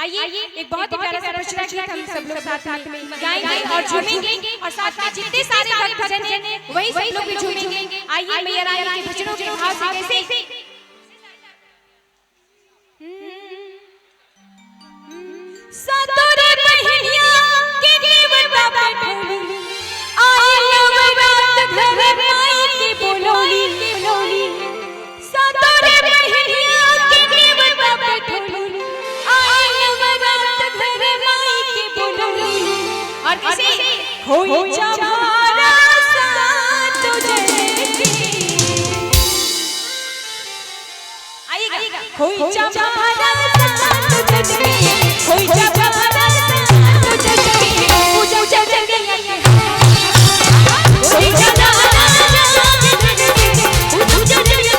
आइए एक बहुत ही प्यारा सा पचरा गीत हम सब लोग साथ में गाएंगे और झूमेंगे और साथ में जितने सारे भक्तजन हैं वही सब लोग भी झूमेंगे। आइए मैया रानी के भजनों के भाव से कैसे सतोरे बहनिया के देवता बैठोली आए नवरात घर माई के बोलोली सतोरे बहनिया के देवता बैठोली आए नवरात घर माई के बोलोली और किसे हो जमाना साथ तुझे आइएगा हो जमाना साथ तुझे कोई जमाना तुझे पूजा जगह कोई जमाना पूजा जगह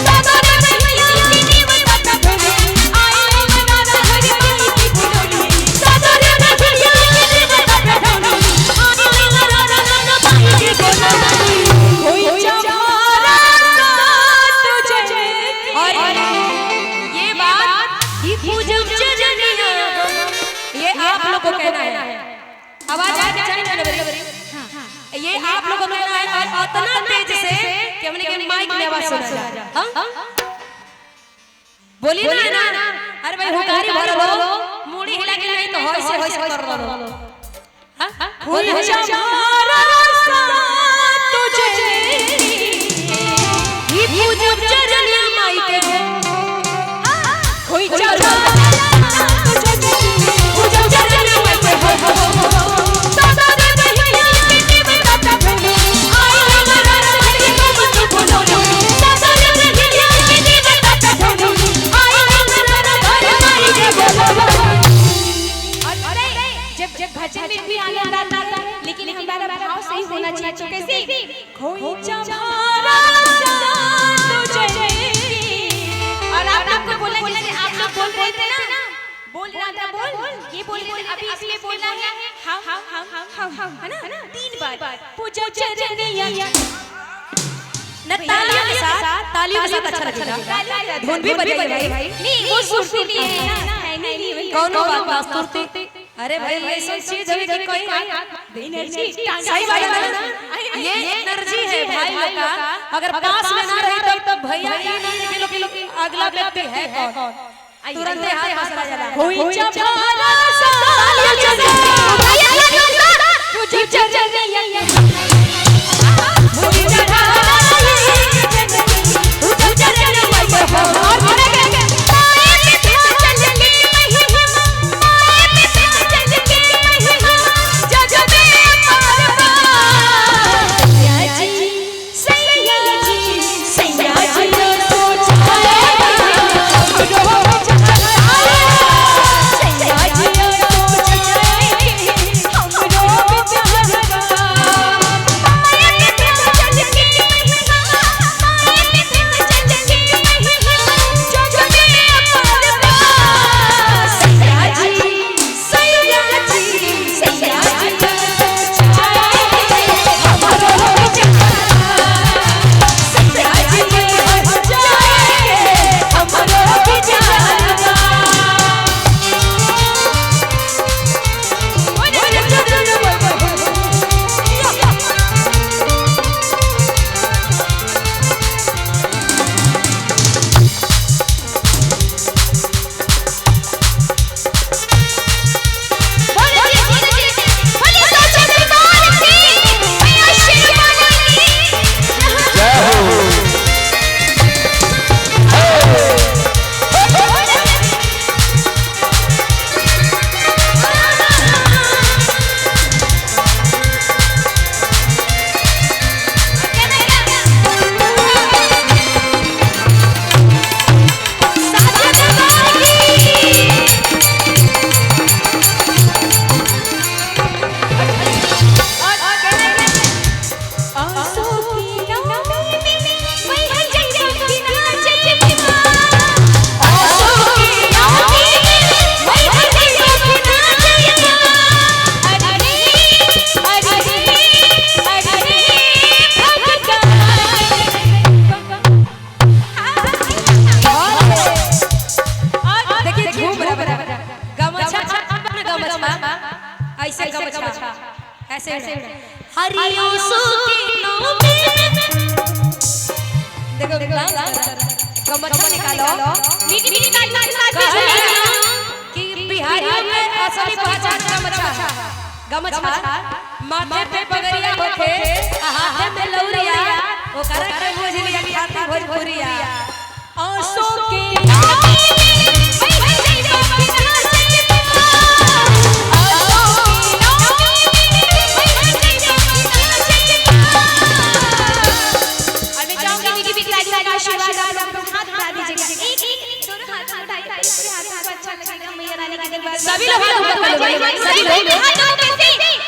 सादर मैया की देवता भले आए मनाना हरि माई की बोलोली सादर मैया की देवता भले आए मनाना माई की बोलोली कोई जमाना तुझे। और ये बात ये आप लोगों को कहना है, आवाज आ जाए ना बड़ी ये आप लोगों को कहना है और उतना तेज से कि हमने माइक में आवाज सुना जाए। हां बोलिए ना अरे भाई हुकारी भरो मुड़ी हिला के नहीं तो होइसे कर लो। हां कोई हमारा साथ तुझे ये पूजो चरनिया माई के कोई जमाना जब भजन में भी आनंद आता है लेकिन हमारा भाव सही होना चाहिए। तो कैसे कोई जमाना तुझे और आप लोग को बोलना चाहिए। आप लोग बोल रहे थे ना बोल रहा था बोल ये बोल रहे थे अभी इसलिए बोलना है हम है ना 3 बार पूजा चरनिया न तालियों के साथ अच्छा लगेगा। धुन भी बजाइए भाई नहीं वो सुरती नहीं है नहीं कौनो बात सुरती अरे भाई ऐसी चीज है कि कोई एनर्जी सही बात है ना ये एनर्जी है भाई लोग का। अगर पास में ना रहे तो भैया ये नहीं कि अगला व्यक्ति है कौन तुरंत हाथ मसला जाला कोई जमाना साथ तुझे चरनिया मुझे चढ़ा तुझे चरनिया और चल के ऐसे गमछा ऐसे हरियो सुखी नौमी देखो गमछा निकालो मीठी मीठी काटना कि बिहारियों में असली पहचान गमछा माथे पे पगड़िया होके हाथ में लौरिया ओकरा के बुझलिया खाती भोजपुरिया आंसू के सभी लोग सभी लोग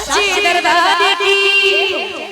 साचे दरबार की